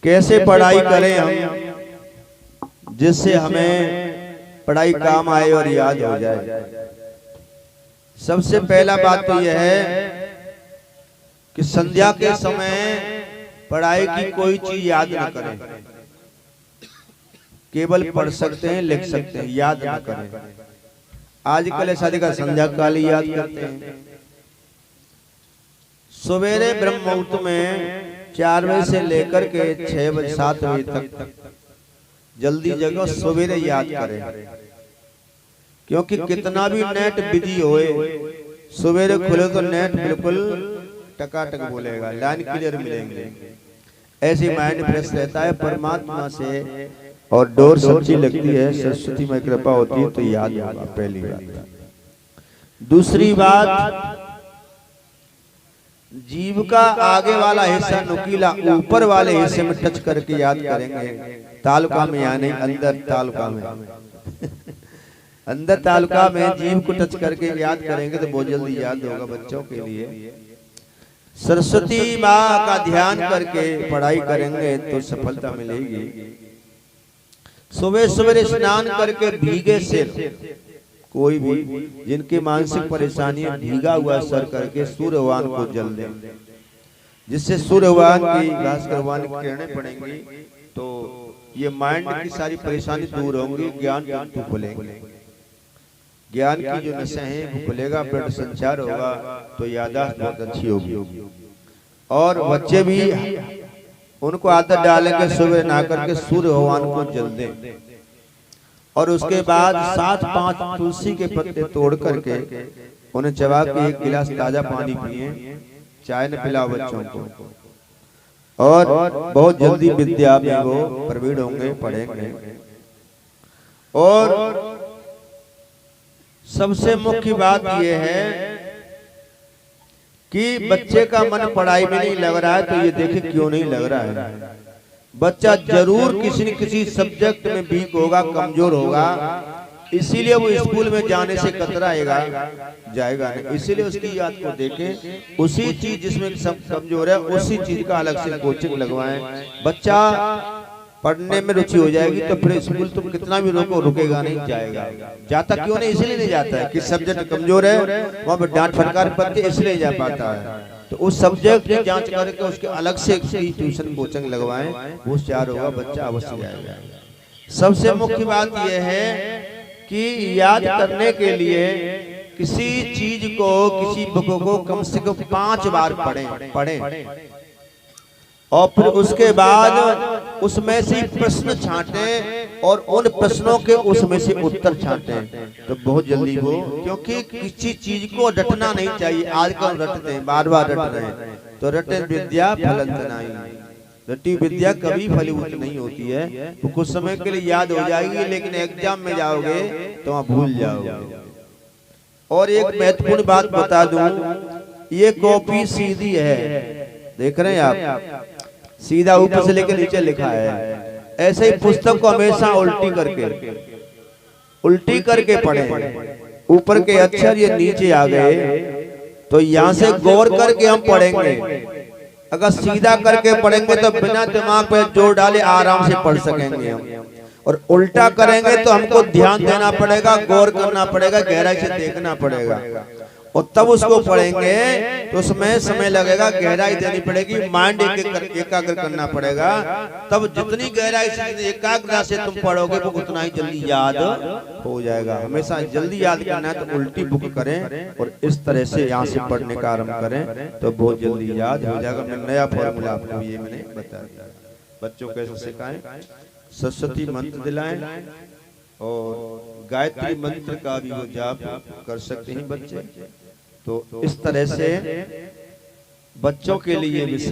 कैसे पढ़ाई करें हम जिससे हमें पढ़ाई काम आए और याद हो जाए। सबसे पहला बात तो यह है कि संध्या के समय पढ़ाई की कोई चीज याद न करें, केवल पढ़ सकते हैं, लिख सकते हैं, याद न करें। आजकल ऐसा देखा संध्या काल याद करते हैं। सवेरे ब्रह्म मुहूर्त में 4 बजे से लेकर के 6 बजे 7 बजे तक जल्दी जगो, सवेरे याद करें। क्योंकि कितना भी नेट बिजी होए, सवेरे खुले तो नेट बिल्कुल टकाटक बोलेगा, लाइन क्लियर मिलेंगे। ऐसे माइंड फ्रेश रहता है परमात्मा से और डोर सच्ची लगती है, सरस्वती में कृपा होती है तो याद होगा। पहली बात। दूसरी बात, जीव का आगे वाला हिस्सा नुकीला ऊपर वाले हिस्से में टच करके याद करेंगे। तालुका में यानी अंदर तालुका में अंदर तालुका में जीव को टच करके याद करेंगे तो बहुत जल्दी याद होगा बच्चों के लिए। सरस्वती माँ का ध्यान करके पढ़ाई करेंगे तो सफलता मिलेगी। सुबह सवेरे स्नान करके भीगे सिर, कोई भी जिनकी मानसिक परेशानी भीगा हुआ सर करके सूर्य भगवान को जल दें, जिससे सूर्य भगवान की भास्कर भगवान की किरणें पड़ेंगी तो ये माइंड की सारी परेशानी दूर होंगी, ज्ञान तंतु खुलेंगे, ज्ञान की जो नसें हैं वो खुलेगा, ब्लड संचार होगा तो याददाश्त बहुत अच्छी होगी। और बच्चे भी उनको आदत डालेंगे सुबह नहा करके सूर्य भगवान को जल दें और उसके बाद 7-5 तुलसी के पत्ते तोड़ करके उन्हें चबा के 1 गिलास ताजा पानी पिए, चाय न पिलाओ बच्चों को। और बहुत जल्दी विद्या में वो प्रवीण होंगे, पढ़ेंगे। और सबसे मुख्य बात यह है कि बच्चे का मन पढ़ाई में नहीं लग रहा है तो ये देखे क्यों नहीं लग रहा है। बच्चा जरूर किसी न किसी सब्जेक्ट में वीक होगा, कमजोर होगा, इसीलिए वो स्कूल में जाने से कतराएगा, जाएगा नहीं। इसीलिए उसकी याद को देखें, उसी चीज जिसमें सब कमजोर है उसी चीज का अलग से कोचिंग लगवाएं। बच्चा पढ़ने में रुचि हो जाएगी तो फिर स्कूल तुम कितना भी रोको रुकेगा नहीं, जाएगा। जाता क्यों नहीं? इसलिए नहीं जाता है कि सब्जेक्ट कमजोर है, वहां पर डांट फटकार पड़ती है, इसलिए जा पाता है। तो उस सब्जेक्ट की जांच करके उसके अलग से ट्यूशन कोचिंग लगवाएं, वो होशियार होगा, बच्चा अवश्य जाएगा। सबसे मुख्य बात यह है कि याद करने के लिए किसी चीज को, किसी बुक को कम से कम 5 बार पढ़ें और फिर उसके बाद उसमें से प्रश्न छांटें और उन प्रश्नों के उसमें से उत्तर छांटें तो बहुत जल्दी वो, क्योंकि किसी चीज को रटना नहीं चाहिए। आजकल रटते हैं, बार बार रट रहे हैं, तो रटे विद्या फलंत नहीं। रटी विद्या कभी फलीभूत नहीं होती है। तो कुछ समय के लिए याद हो जाएगी, लेकिन एग्जाम में जाओगे तो वहां भूल जाओगे। और एक महत्वपूर्ण बात बता दूं, ये कॉपी सीधी है, देख रहे हैं आप, सीधा ऊपर से लेकर नीचे लिखा है। ऐसे ही पुस्तक को हमेशा उल्टी करके पढ़ें। ऊपर के अक्षर ये नीचे आ गए तो यहाँ से गौर करके हम पढ़ेंगे। अगर सीधा करके पढ़ेंगे तो बिना दिमाग पे जोर डाले आराम से पढ़ सकेंगे हम, और उल्टा करेंगे तो हमको ध्यान देना पड़ेगा, गौर करना पड़ेगा, गहराई से देखना पड़ेगा, और तब उसको पढ़ेंगे तो उसमें समय लगेगा, गहराई देनी पड़ेगी, माइंड एकाग्र करना पड़ेगा। तब जितनी गहराई से, एकाग्रता से तुम पढ़ोगे वो उतना ही जल्दी याद हो जाएगा। हमेशा जल्दी याद करना है तो उल्टी बुक करें और इस तरह से यहाँ से पढ़ने का आरंभ करें तो बहुत जल्दी याद हो जाएगा। मैं नया फॉर्मूला आपको ये मैंने बता दिया। बच्चों को कैसे सिखाएं, सरस्वती मंत्र दिलाएं और गायत्री मंत्र का भी वो जाप कर सकते हैं बच्चे। तो इस तरह से बच्चों के लिए